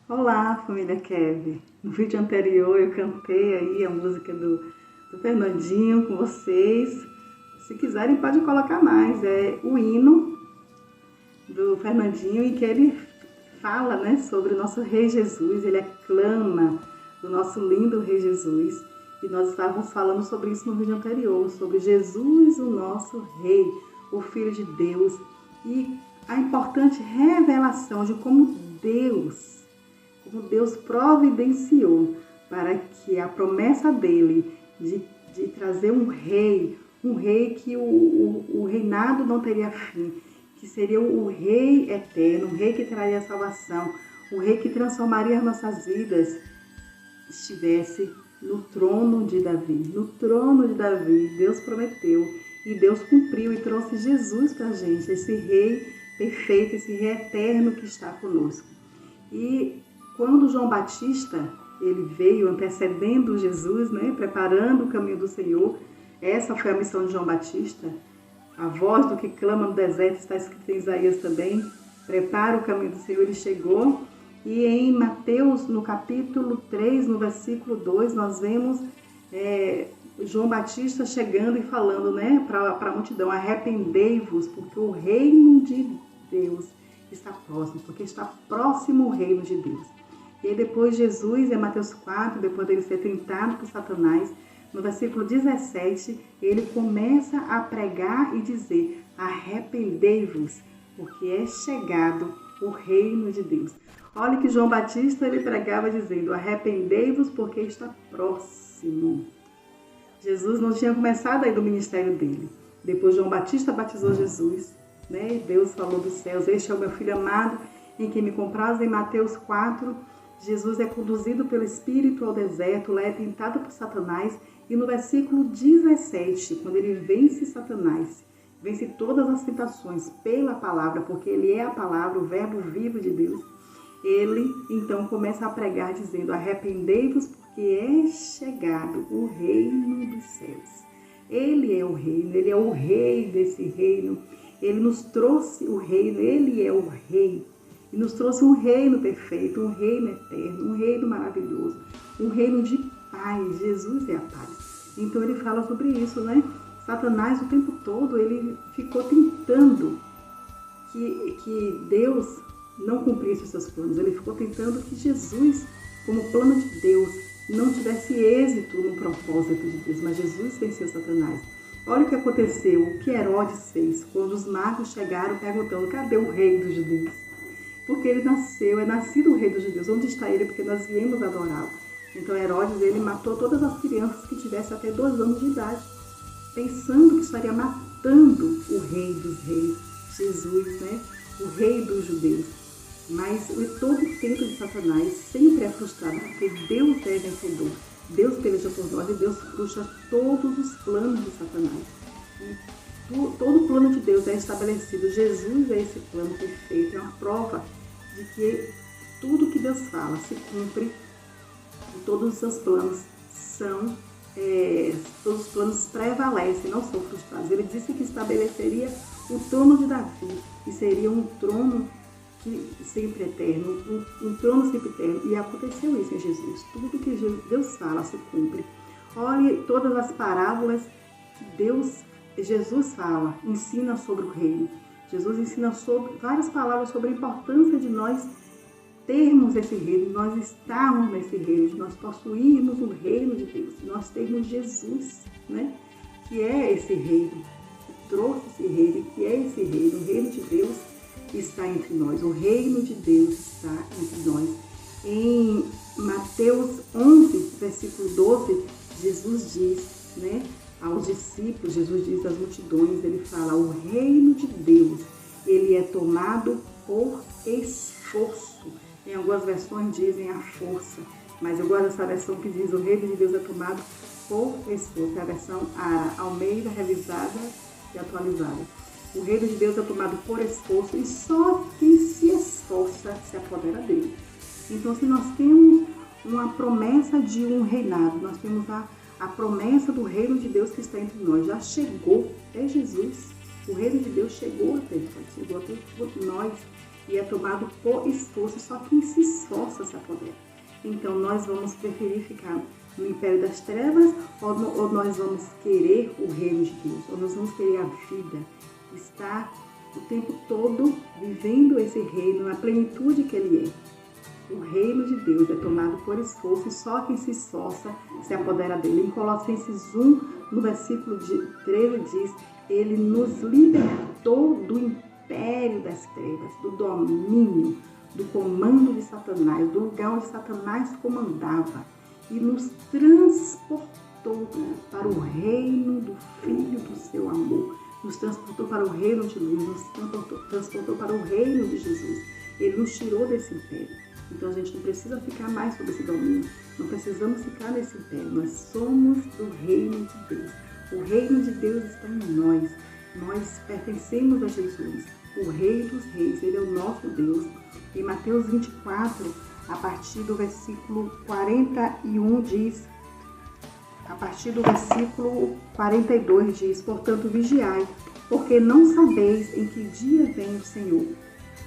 Olá, família Kevin. No vídeo anterior eu cantei aí a música do Fernandinho com vocês. Se quiserem pode colocar mais. É o hino do Fernandinho em que ele fala, né, sobre o nosso Rei Jesus. Ele aclama do nosso lindo Rei Jesus. E nós estávamos falando sobre isso no vídeo anterior, sobre Jesus, o nosso Rei, o Filho de Deus. E a importante revelação de como Deus providenciou para que a promessa dele de trazer um rei que o reinado não teria fim, que seria o rei eterno, um rei que traria salvação, um rei que transformaria as nossas vidas, estivesse no trono de Davi. No trono de Davi, Deus prometeu e Deus cumpriu e trouxe Jesus para a gente, esse rei perfeito, esse rei eterno que está conosco. E quando João Batista ele veio antecedendo Jesus, né, preparando o caminho do Senhor, essa foi a missão de João Batista. A voz do que clama no deserto está escrito em Isaías também. Prepara o caminho do Senhor, ele chegou. E em Mateus, no capítulo 3, no versículo 2, nós vemos João Batista chegando e falando, né, para a multidão: arrependei-vos, porque o reino de Deus está próximo, porque está próximo o reino de Deus. E aí depois Jesus, em Mateus 4, depois dele ser tentado por Satanás, no versículo 17, ele começa a pregar e dizer: arrependei-vos, porque é chegado o reino de Deus. Olha que João Batista ele pregava dizendo: arrependei-vos, porque está próximo. Jesus não tinha começado ainda o ministério dele. Depois João Batista batizou Jesus, né? Deus falou dos céus: este é o meu filho amado, em quem me compraz. Em Mateus 4, Jesus é conduzido pelo Espírito ao deserto, lá é tentado por Satanás. E no versículo 17, quando ele vence Satanás, vence todas as tentações pela palavra, porque ele é a palavra, o verbo vivo de Deus, ele então começa a pregar dizendo: arrependei-vos, porque é chegado o reino dos céus. Ele é o reino, ele é o rei desse reino. Ele nos trouxe o reino, ele é o rei. E nos trouxe um reino perfeito, um reino eterno, um reino maravilhoso, um reino de paz. Jesus é a paz. Então ele fala sobre isso, né? Satanás o tempo todo ele ficou tentando que Deus não cumprisse os seus planos. Ele ficou tentando que Jesus, como plano de Deus, não tivesse êxito no propósito de Deus. Mas Jesus venceu Satanás. Olha o que aconteceu, o que Herodes fez quando os magos chegaram perguntando: cadê o rei dos judeus? Porque ele nasceu, é nascido o rei dos judeus. Onde está ele? Porque nós viemos adorá-lo. Então Herodes ele matou todas as crianças que tivessem até 2 anos de idade, pensando que estaria matando o rei dos reis, Jesus, né? O rei dos judeus. Mas todo o tento de Satanás sempre é frustrado, porque Deus é vencedor. Deus peleja por nós e Deus frustra todos os planos de Satanás. E todo o plano de Deus é estabelecido. Jesus é esse plano perfeito, é uma prova de que tudo que Deus fala se cumpre e todos os seus planos todos os planos prevalecem, não são frustrados. Ele disse que estabeleceria o trono de Davi, e seria um trono que sempre eterno, um trono sempre eterno. E aconteceu isso em Jesus. Tudo que Deus fala se cumpre. Olhe todas as parábolas que Jesus fala, ensina sobre o reino. Jesus ensina várias palavras sobre a importância de nós termos esse reino, de nós estarmos nesse reino, de nós possuirmos o reino de Deus, de nós termos Jesus, né? Que é esse reino, que trouxe esse reino, que é esse reino. O reino de Deus está entre nós, o reino de Deus está entre nós. Em Mateus 11, versículo 12, Jesus diz, né, aos discípulos, Jesus diz às multidões, ele fala: o reino de Deus, ele é tomado por esforço. Em algumas versões dizem a força, mas eu gosto dessa versão que diz: o reino de Deus é tomado por esforço. É a versão Almeida, revisada e atualizada. O reino de Deus é tomado por esforço, e só quem se esforça se apodera dele. Então, se nós temos uma promessa de um reinado, nós temos a promessa do reino de Deus que está entre nós. Já chegou, é Jesus. O reino de Deus chegou até nós. e é tomado por esforço, só quem se esforça se apodera. Então nós vamos preferir ficar no império das trevas ou nós vamos querer o reino de Deus, ou nós vamos querer a vida, estar o tempo todo vivendo esse reino na plenitude que ele é. O reino de Deus é tomado por esforço e só quem se esforça se apodera dele. Em Colossenses 1, no versículo 13 diz: ele nos libertou do império das trevas, do domínio, do comando de Satanás, do lugar onde Satanás comandava, e nos transportou para o reino do Filho do seu amor, nos transportou para o reino de luz, nos transportou para o reino de Jesus. Ele nos tirou desse império. Então a gente não precisa ficar mais sob esse domínio, não precisamos ficar nesse império, nós somos do reino de Deus. O reino de Deus está em nós, nós pertencemos a Jesus, o Rei dos Reis, ele é o nosso Deus. Em Mateus 24, a partir do versículo 41 diz, a partir do versículo 42 diz: portanto vigiai, porque não sabeis em que dia vem o Senhor.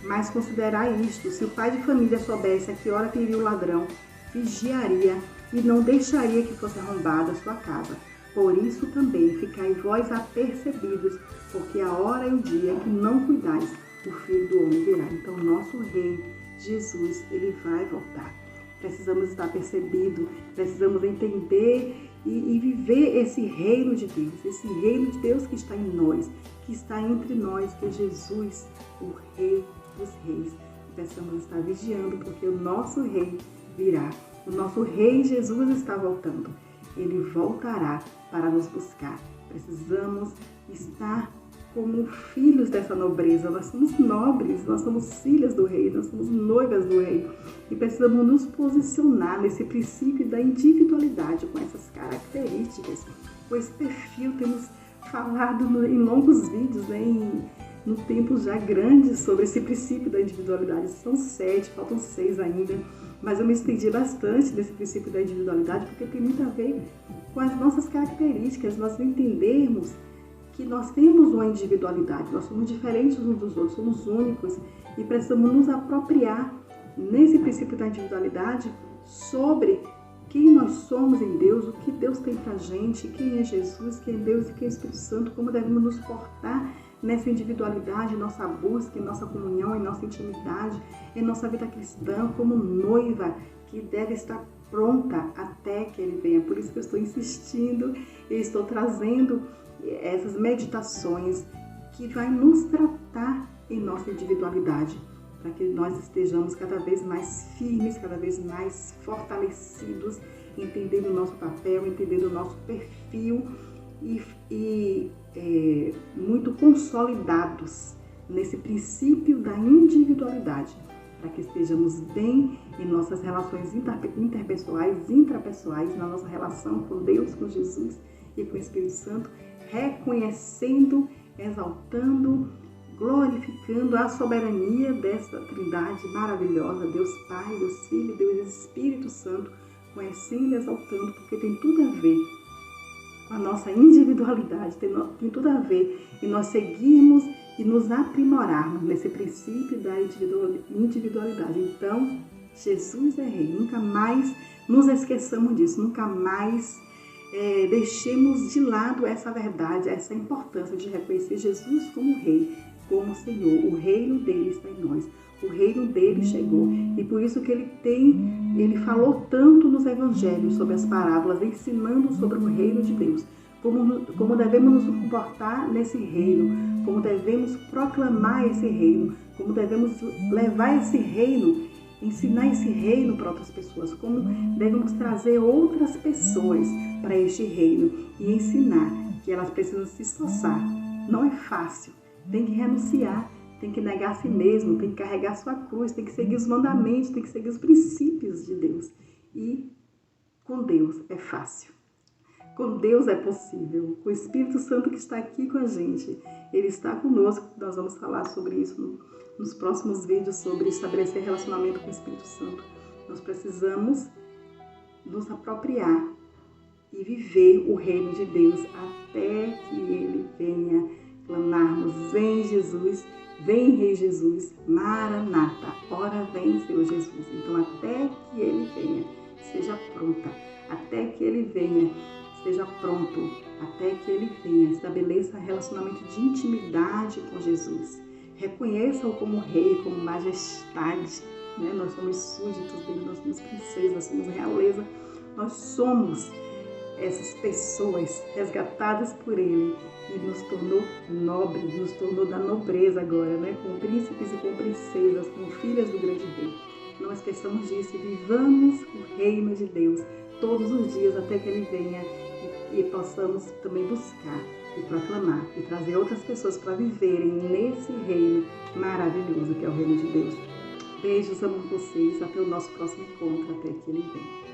Mas considerai isto: se o pai de família soubesse a que hora viria o ladrão, vigiaria e não deixaria que fosse arrombada a sua casa. Por isso também ficai vós apercebidos, porque a hora e o dia que não cuidais, o Filho do Homem virá. Então, nosso Rei, Jesus, ele vai voltar. Precisamos estar percebidos, precisamos entender e viver esse reino de Deus, esse reino de Deus que está em nós, que está entre nós, que é Jesus, o Rei dos Reis. Precisamos estar vigiando, porque o nosso Rei virá. O nosso Rei Jesus está voltando. Ele voltará para nos buscar. Precisamos estar como filhos dessa nobreza. Nós somos nobres, nós somos filhas do Rei, nós somos noivas do Rei. E precisamos nos posicionar nesse princípio da individualidade, com essas características, com esse perfil. Temos falado em longos vídeos, no tempo já grande, sobre esse princípio da individualidade. São 7, faltam 6 ainda, mas eu me estendi bastante nesse princípio da individualidade, porque tem muito a ver com as nossas características, nós entendermos que nós temos uma individualidade, nós somos diferentes uns dos outros, somos únicos, e precisamos nos apropriar nesse princípio da individualidade sobre quem nós somos em Deus, o que Deus tem pra gente, quem é Jesus, quem é Deus e quem é o Espírito Santo, como devemos nos portar nessa individualidade, em nossa busca, em nossa comunhão, em nossa intimidade, em nossa vida cristã, como noiva que deve estar pronta até que Ele venha. Por isso que eu estou insistindo e estou trazendo essas meditações que vai nos tratar em nossa individualidade, para que nós estejamos cada vez mais firmes, cada vez mais fortalecidos, entendendo o nosso papel, entendendo o nosso perfil e muito consolidados nesse princípio da individualidade, para que estejamos bem em nossas relações interpessoais, intrapessoais, na nossa relação com Deus, com Jesus e com o Espírito Santo, reconhecendo, exaltando, glorificando a soberania dessa trindade maravilhosa, Deus Pai, Deus Filho, Deus Espírito Santo, conhecendo e exaltando, porque tem tudo a ver com a nossa individualidade, tem tudo a ver em nós seguirmos e nos aprimorarmos nesse princípio da individualidade. Então, Jesus é Rei, nunca mais nos esqueçamos disso, nunca mais deixemos de lado essa verdade, essa importância de reconhecer Jesus como Rei, como Senhor. O reino dele está em nós, o reino dele chegou, e por isso que ele falou tanto nos evangelhos sobre as parábolas, ensinando sobre o reino de Deus, como devemos nos comportar nesse reino, como devemos proclamar esse reino, como devemos levar esse reino, ensinar esse reino para outras pessoas, como devemos trazer outras pessoas para este reino e ensinar que elas precisam se esforçar. Não é fácil, tem que renunciar, tem que negar a si mesmo, tem que carregar sua cruz, tem que seguir os mandamentos, tem que seguir os princípios de Deus. E com Deus é fácil. Com Deus é possível. Com o Espírito Santo que está aqui com a gente, Ele está conosco. Nós vamos falar sobre isso nos próximos vídeos, sobre estabelecer relacionamento com o Espírito Santo. Nós precisamos nos apropriar e viver o reino de Deus até que Ele venha, clamarmos vem Jesus, vem Rei Jesus, Maranata, ora vem Senhor Jesus. Então até que Ele venha, seja pronta, até que Ele venha, esteja pronto, até que Ele venha, estabeleça relacionamento de intimidade com Jesus. Reconheça-o como Rei, como Majestade, né? Nós somos súditos dele, nós somos princesas, nós somos realeza, nós somos essas pessoas resgatadas por Ele e nos tornou nobres, nos tornou da nobreza agora, né? Com príncipes e com princesas, com filhas do grande Rei. Não esqueçamos disso e vivamos o reino de Deus todos os dias até que Ele venha e possamos também buscar e proclamar e trazer outras pessoas para viverem nesse reino maravilhoso que é o reino de Deus. Beijos, amo vocês. Até o nosso próximo encontro, até que Ele venha.